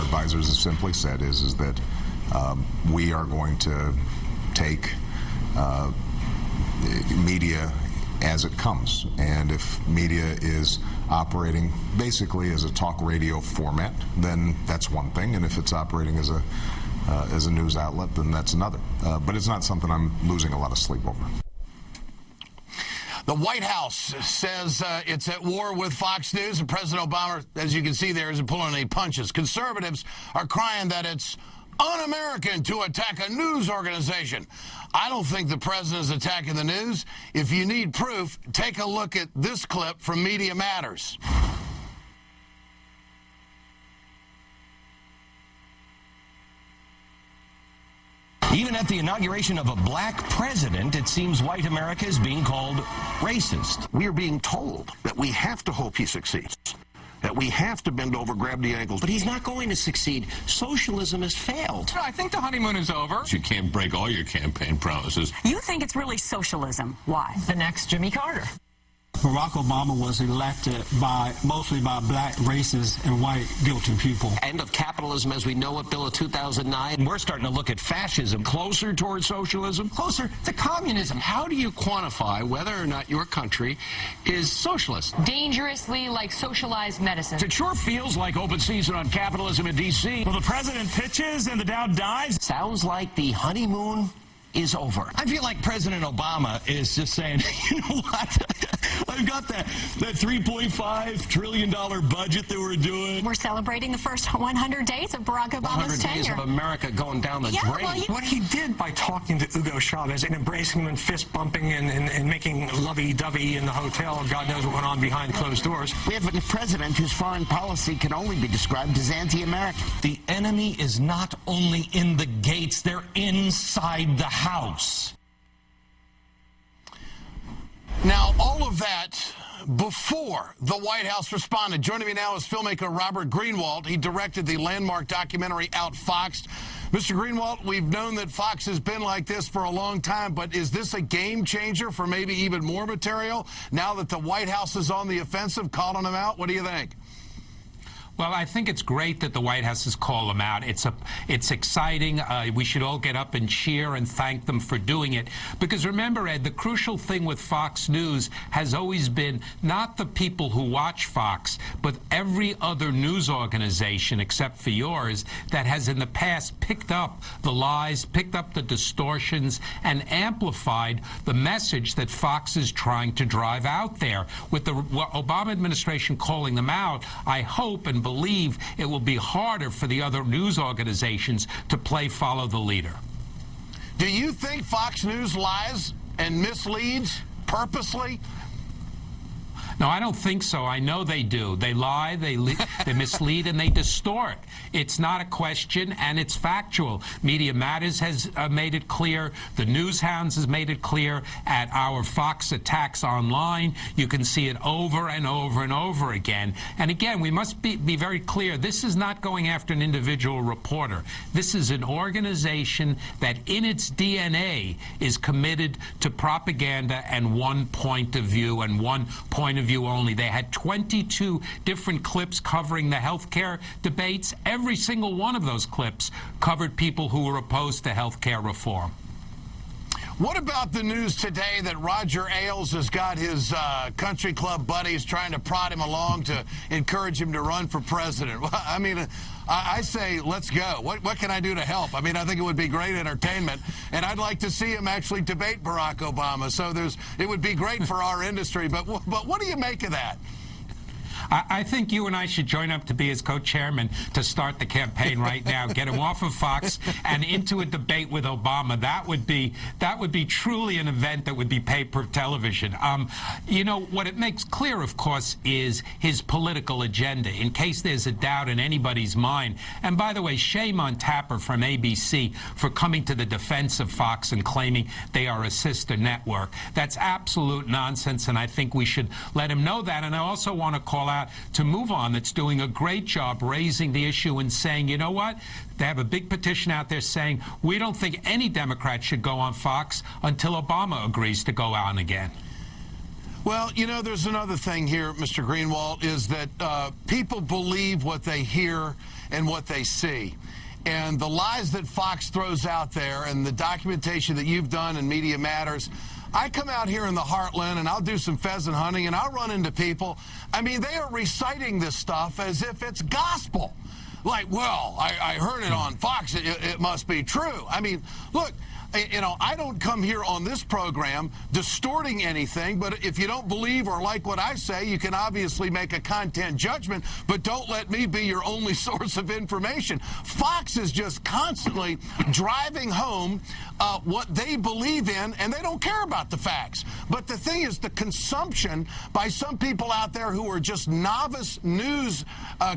advisors have simply said is that we are going to take media as it comes, and if media is operating basically as a talk radio format, then that's one thing, and if it's operating as a news outlet, then that's another. But it's not something I'm losing a lot of sleep over. The White House says it's at war with Fox News, and President Obama, as you can see there, isn't pulling any punches. Conservatives are crying that it's un-American to attack a news organization. I don't think the president is attacking the news. If you need proof, take a look at this clip from Media Matters. Even at the inauguration of a black president, it seems white America is being called racist. We are being told that we have to hope he succeeds, that we have to bend over, grab the ankles. But he's not going to succeed. Socialism has failed. I think the honeymoon is over. You can't break all your campaign promises. You think it's really socialism. Why? The next Jimmy Carter. Barack Obama was elected mostly by black, racist, and white guilty people. End of capitalism as we know it, Bill of 2009. We're starting to look at fascism closer towards socialism, closer to communism. How do you quantify whether or not your country is socialist? Dangerously like socialized medicine. It sure feels like open season on capitalism in D.C. Well, the president pitches and the Dow dives. Sounds like the honeymoon is over. I feel like President Obama is just saying, you know what? I've got that $3.5 trillion budget that we're doing. We're celebrating the first 100 days of Barack Obama's 100 days tenure. of America going down the drain. Well, what he did by talking to Hugo Chavez and embracing him and fist bumping and making lovey-dovey in the hotel, God knows what went on behind closed doors. We have a president whose foreign policy can only be described as anti-American. The enemy is not only in the gates, they're inside the house. Now, all of that before the White House responded. Joining me now is filmmaker Robert Greenwald. He directed the landmark documentary Outfoxed. Mr. Greenwald, we've known that Fox has been like this for a long time, but is this a game changer for maybe even more material now that the White House is on the offensive, calling them out? What do you think? Well, I think it's great that the White House has called them out. It's exciting. We should all get up and cheer and thank them for doing it. Because remember, Ed, the crucial thing with Fox News has always been not the people who watch Fox, but every other news organization except for yours that has in the past picked up the lies, picked up the distortions, and amplified the message that Fox is trying to drive out there. With the Obama administration calling them out, I hope and believe it will be harder for the other news organizations to play follow the leader. Do you think Fox News lies and misleads purposely? No, I don't think so. I know they do. They lie, they mislead, and they distort. It's not a question, and it's factual. Media Matters has made it clear. The News Hounds has made it clear. At our Fox Attacks Online, you can see it over and over and over again. And again, we must be very clear. This is not going after an individual reporter. This is an organization that in its DNA is committed to propaganda and one point of view and one point of view only. They had 22 different clips covering the health care debates. Every single one of those clips covered people who were opposed to health care reform. What about the news today that Roger Ailes has got his country club buddies trying to prod him along to encourage him to run for president? Well, I mean, I say, let's go. What can I do to help? I mean, I think it would be great entertainment, and I'd like to see him actually debate Barack Obama. So it would be great for our industry. But what do you make of that? I think you and I should join up to be his co-chairman to start the campaign right now. Get him off of Fox and into a debate with Obama. That would be truly an event that would be paid per television. You know, what it makes clear, of course, is his political agenda, in case there's a doubt in anybody's mind. And by the way, shame on Tapper from ABC for coming to the defense of Fox and claiming they are a sister network. That's absolute nonsense, and I think we should let him know that. And I also want to call out to Move On, that's doing a great job raising the issue and saying, you know what? They have a big petition out there saying we don't think any Democrat should go on Fox until Obama agrees to go on again. Well, you know, there's another thing here, Mr. Greenwald, is that people believe what they hear and what they see. And the lies that Fox throws out there and the documentation that you've done in Media Matters, I come out here in the heartland and I'll do some pheasant hunting and I'll run into people. I mean, they are reciting this stuff as if it's gospel. Like, well, I heard it on Fox. It must be true. I mean, look, you know, I don't come here on this program distorting anything, but if you don't believe or like what I say, you can obviously make a content judgment, but don't let me be your only source of information. Fox is just constantly driving home what they believe in, and they don't care about the facts. But the thing is, the consumption by some people out there who are just novice news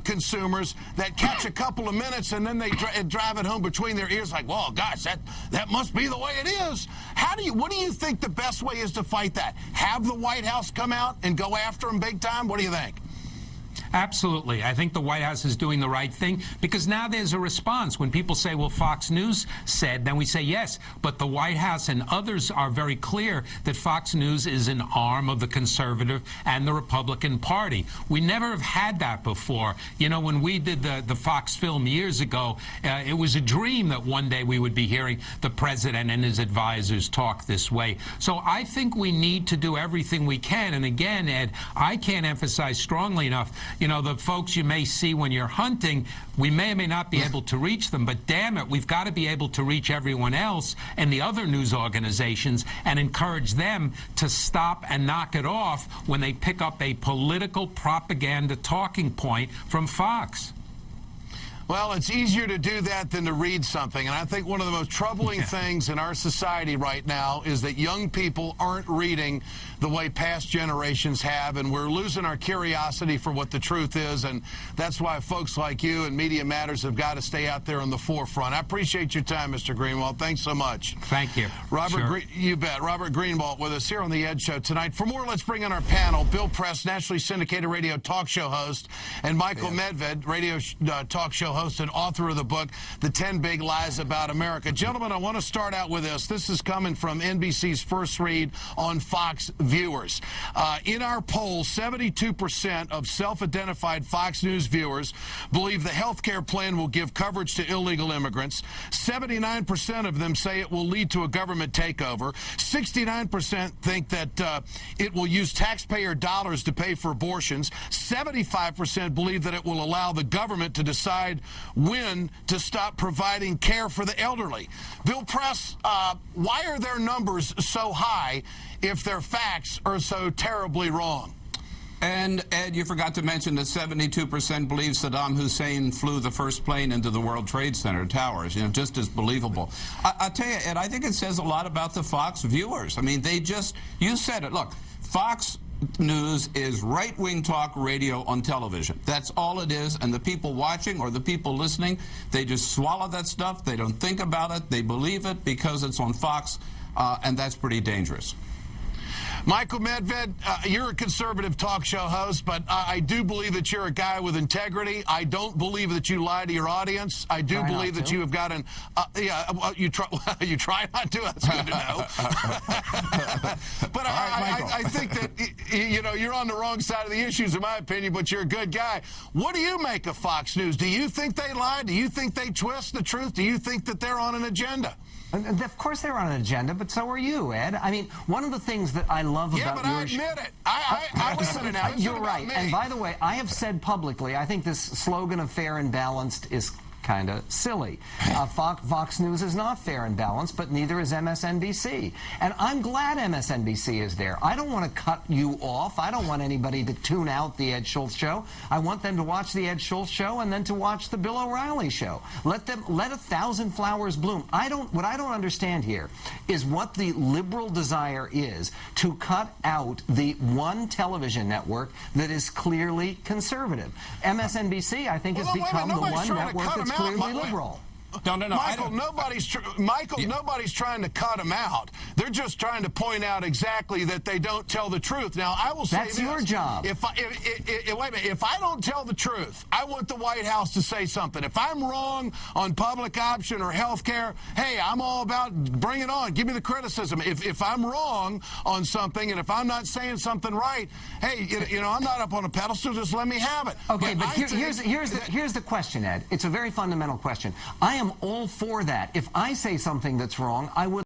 consumers that catch a couple of minutes and then they drive it home between their ears like, well, gosh, that must be the way it is. What do you think the best way is to fight that? Have the White House come out and go after them big time? What do you think? Absolutely. I think the White House is doing the right thing because now there's a response. When people say, well, Fox News said, then we say yes. But the White House and others are very clear that Fox News is an arm of the conservative and the Republican Party. We never have had that before. You know, when we did the Fox film years ago, it was a dream that one day we would be hearing the president and his advisors talk this way. So I think we need to do everything we can. And again, Ed, I can't emphasize strongly enough, you know, the folks you may see when you're hunting, we may or may not be able to reach them, but damn it, we've got to be able to reach everyone else and the other news organizations and encourage them to stop and knock it off when they pick up a political propaganda talking point from Fox. Well, it's easier to do that than to read something. And I think one of the most troubling things in our society right now is that young people aren't reading the way past generations have, and we're losing our curiosity for what the truth is. And that's why folks like you and Media Matters have got to stay out there on the forefront. I appreciate your time, Mr. Greenwald. Thanks so much. Thank you. You bet. Robert Greenwald with us here on the Ed Show tonight. For more, let's bring in our panel. Bill Press, nationally syndicated radio talk show host, and Michael Medved, radio talk show host and author of the book, The 10 Big Lies About America. Gentlemen, I want to start out with this. This is coming from NBC's First Read on Fox viewers. In our poll, 72% of self-identified Fox News viewers believe the health care plan will give coverage to illegal immigrants. 79% of them say it will lead to a government takeover. 69% think that it will use taxpayer dollars to pay for abortions. 75% believe that it will allow the government to decide when to stop providing care for the elderly. Bill Press, why are their numbers so high if their facts are so terribly wrong? And, Ed, you forgot to mention that 72% believe Saddam Hussein flew the first plane into the World Trade Center towers. You know, just as believable. I'll tell you, Ed, I think it says a lot about the Fox viewers. I mean, they just, you said it. Look, Fox News is right-wing talk radio on television. That's all it is, and the people watching or the people listening, they just swallow that stuff. They don't think about it. They believe it because it's on Fox, and that's pretty dangerous. Michael Medved, you're a conservative talk show host, but I do believe that you're a guy with integrity. I don't believe that you lie to your audience. I do believe that you have got an... you try not to? That's good to know. But I think that, you know, you're on the wrong side of the issues, in my opinion, but you're a good guy. What do you make of Fox News? Do you think they lie? Do you think they twist the truth? Do you think that they're on an agenda? Of course they're on an agenda, but so are you, Ed. I mean, one of the things that I love about but I admit it. I listen now. You're right. And by the way, I have said publicly, I think this slogan of fair and balanced is kind of silly. Fox News is not fair and balanced, but neither is MSNBC. And I'm glad MSNBC is there. I don't want to cut you off. I don't want anybody to tune out the Ed Schultz Show. I want them to watch the Ed Schultz Show and then to watch the Bill O'Reilly Show. Let 1,000 flowers bloom. What I don't understand here is what the liberal desire is to cut out the one television network that is clearly conservative. MSNBC, I think, has become the one network that's clearly liberal. No. Michael, nobody's trying to cut them out. They're just trying to point out exactly that they don't tell the truth. Now, I will say That's your job. Wait a minute. If I don't tell the truth, I want the White House to say something. If I'm wrong on public option or health care, hey, I'm all about bring it on. Give me the criticism. If I'm wrong on something and if I'm not saying something right, hey, I'm not up on a pedestal. Just let me have it. Okay, but here's the question, Ed. It's a very fundamental question. I am all for that. If I say something that's wrong, I would